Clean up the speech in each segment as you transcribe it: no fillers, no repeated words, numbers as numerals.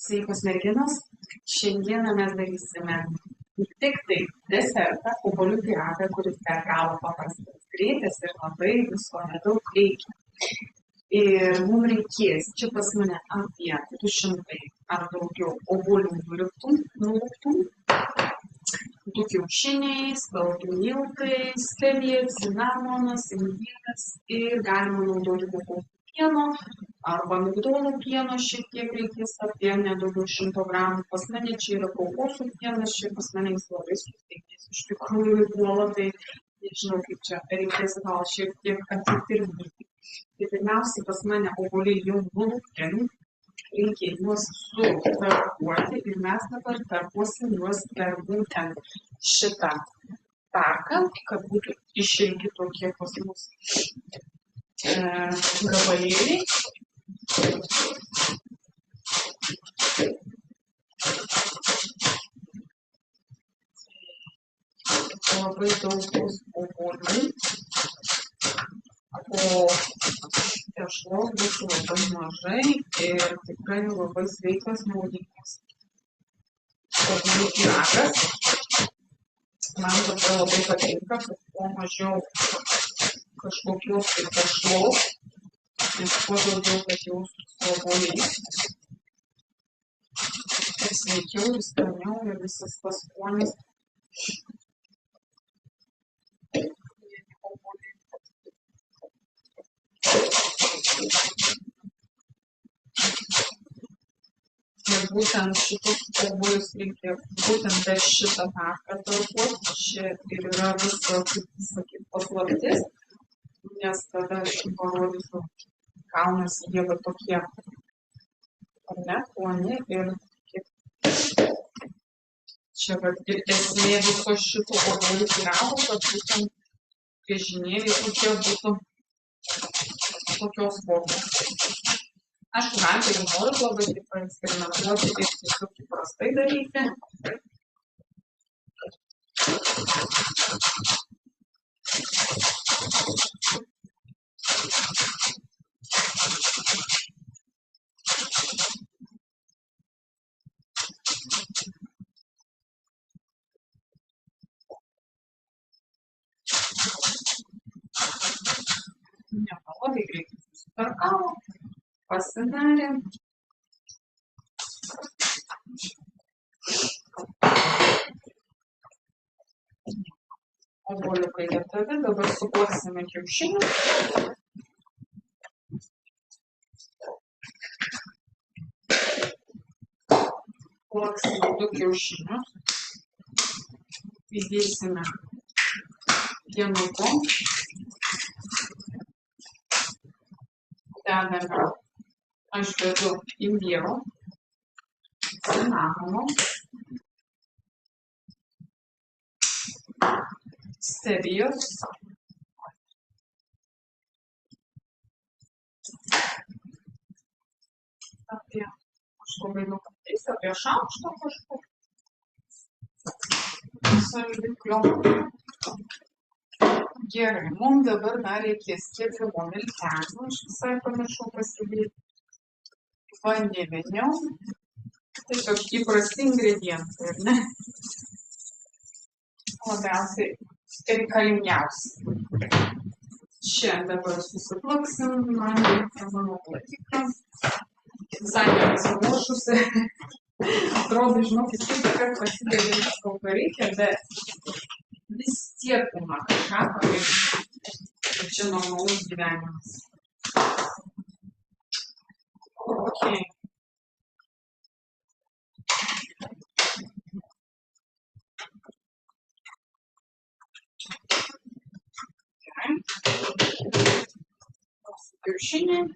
Sveikos merginos, šiandieną mes darysime tik tai desertą, obuolių pyragą, kuris be galo paprastas, greitas ir labai visko nedaug reikia. Ir mums reikės, čia pas mane apie 200 ar daugiau obuolių nuluptų, 2 kiaušiniai, spalvų miltai, stevija, cinamonas, imbieras ir galima naudoti kokosų pieno arba migdolų pieno, šiek tiek reikės apie nedaugiau 100 gramų. Pas mane čia yra kokosų pienas, čia pas mane jis labai suteikęs. Iš tikrųjų puola, tai nežinau kaip čia, reikės gal šiek tiek atitirpdyti. Tai pirmiausiai pas mane obuoliai jau nulupti, reikia juos sutarkuoti ir mes dabar tarkuosim juos per būtent šitą tarką, kad būtų išilgi tokie pas mus gabalėliai. Labai daug bus obuolių, o tešlos bus labai mažai ir tikrai labai sveikas naudingas obuolių pyragas. Man dabar labai patinka, kad kuo mažiau kažkokios tešlos, nes kuo daugiau kad jaustųsi obuoliai. Ir sveikiau, ir skaniau, ir visas tas skonis. Ir būtent šitus obuolius reikia būtent per šitą tarką tarkuoti. Čia ir yra viso, kaip sakyt, paslaptis, nes tada aš parodysiu, gaunasi jie va tokie, ar ne, ploni ir čia va ir esmė viso šito obuolių pyrago, kad būtent griežinėliai tokie būtų tokios formos. Aišku, galite, jeigu norit labai taip paeksperimentuoti ir tiesiog įprastai daryti. Labai greitai susitarkavo, pasidarė. Obuoliukai gatami, dabar sukuosime kiaušinius. Plaksime 2 kiaušinius. Įdėsime pienuko. Dedame, aš dedu imbiero, cinamono, stevijos, apie, aš labai daug ateisiu, apie šaukštą kažkur, saldiklio. Gerai, mums dabar dar reikės kefiro miltelių, aš visai pamiršau pasidėti, vandeninio, tiesiog įprasti ingredientai, ar ne? Labiausiai reikalingiausi. Čia dabar susiplaksim, man reikia mano platiklio, visai nepasiruošusi. Atrodo, žinokit, kad pasidėlė visko, ko reikia, bet vis tiek būna kažką pamiršti. Ir čia normalus gyvenimas. Okay. Gerai. Kiaušiniai.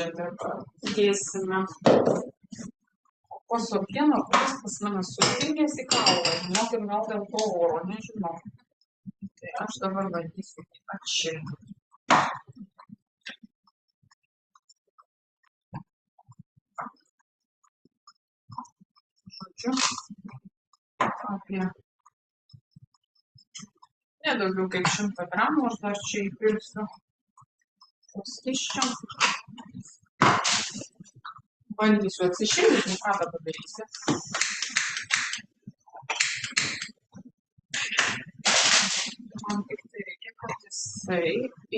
čia dabar dėsime kokoso pieno, kuris pas mane sustingęs į kaulą. Žinokit, gal dėl to oro, nežinau. Tai aš dabar bandysiu atšilti. Žodžiu, apie nedaugiau kaip 100 gramų, aš dar čia įpilsiu skysčio. Bandysiu atsišildyti, ką dabar darysiu. Man tik tai reikia, kad jisai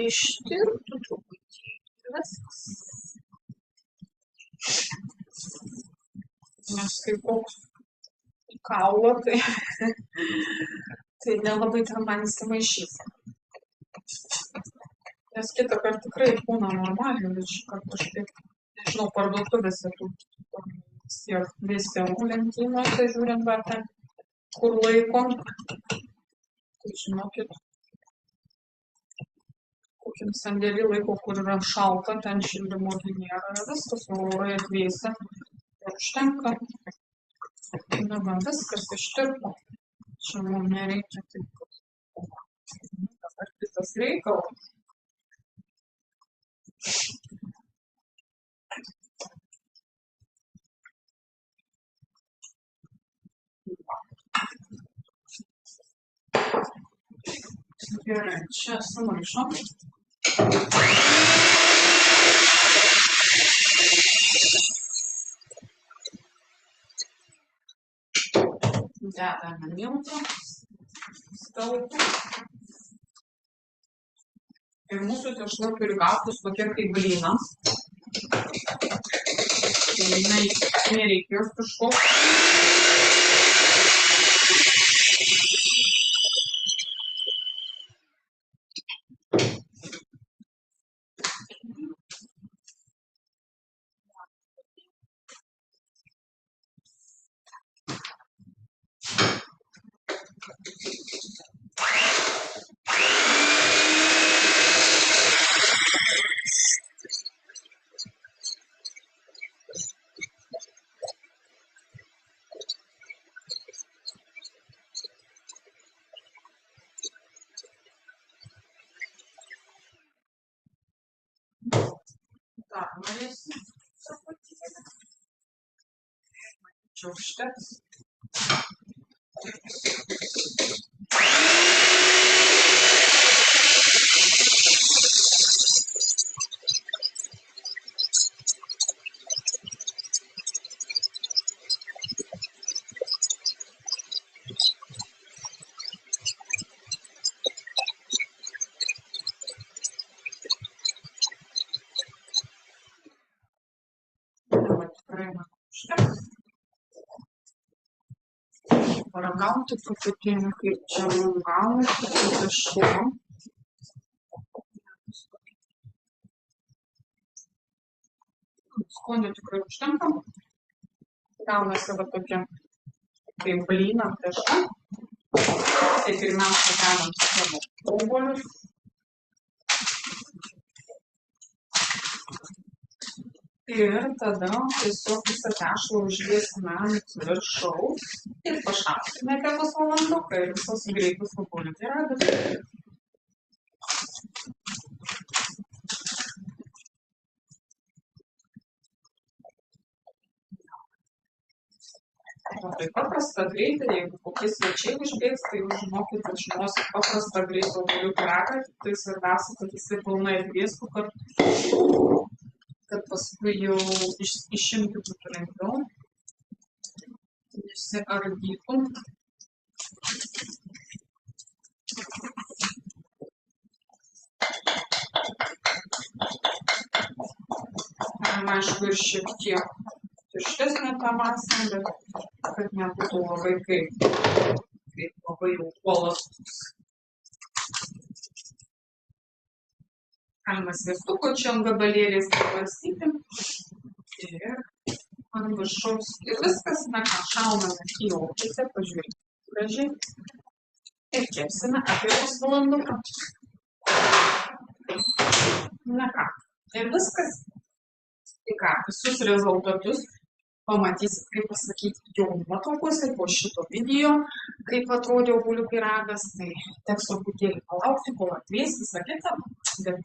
ištirptų truputį. Viskas. Nes kaip koks į kaulą, tai nelabai ten man įsimaišys. Nes kitą kartą tikrai būna normaliai, bet šį kartą kažkaip, nežinau, parduotuvėse tų vėsiau lentynuose žiūrint, bet ten kur laiko. Tai žinokit, kokiam sandėlį laiko, kur yra šalta, ten šildymo nėra, viskas orai atvėsia. Ir užtenka. Dabar viskas ištirpo. Čia mums nereikia taip. Dabar kitas reikalas. Gerai, čia sumaišom. Dedame miltą, staltą. Ir mūsų tešla turi gautis tokia kaip blynas. Tai jinai nereikės kažko. Dar norėsim truputėlį. Čia užteks. Paragauti truputėlį, kaip čia mums gaunasi, kaip tešla. Skonio tikrai užtenka. Gaunasi va tokia kaip blyna tešla. Tai pirmiausia dedam savo obuolius. Ir tada tiesiog visą tešlą uždėsime ant viršaus ir pašalsime kelias valanduką ir visos greitai sukurti ragas. O tai paprasta greitai, jeigu kokie svečiai užbėgs, tai jūs žinokit, kad žinosit paprastą greitą obuolių pyragą, tai svarbiausia, kad jisai pilnai atvėstų, kad paskui jau išimti būtų lengviau, nesiardytų. Galima, aišku, ir šiek tiek tirštesnė ta masė, bet kad nebūtų labai kaip labai jau uolas. Galima sviestuko čia ant gabalėliais pavarstyti ir ant viršaus. Ir viskas, na ką, šauname į orkaitę, pažiūrėti gražiai. Ir kepsime apie pusvalanduką. Na ką, ir viskas. Tai ką, visus rezultatus pamatysit, kaip pasakyti, jau nuotraukose po šito video, kaip atrodė obuolių pyragas, tai teks truputėlį palaukti, kol atvės visą kitą, bet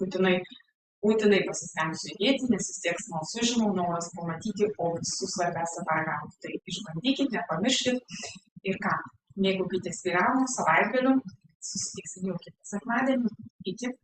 būtinai pasistengsiu įdėti, nes vis tiek smalsu, žinau, noras pamatyti, o visus svarbiausia paragauti. Tai išbandykit, nepamirškit ir ką, mėgaukitės pyragu, savaitgaliu, susitiksim jau kitą sekmadienį. Iki.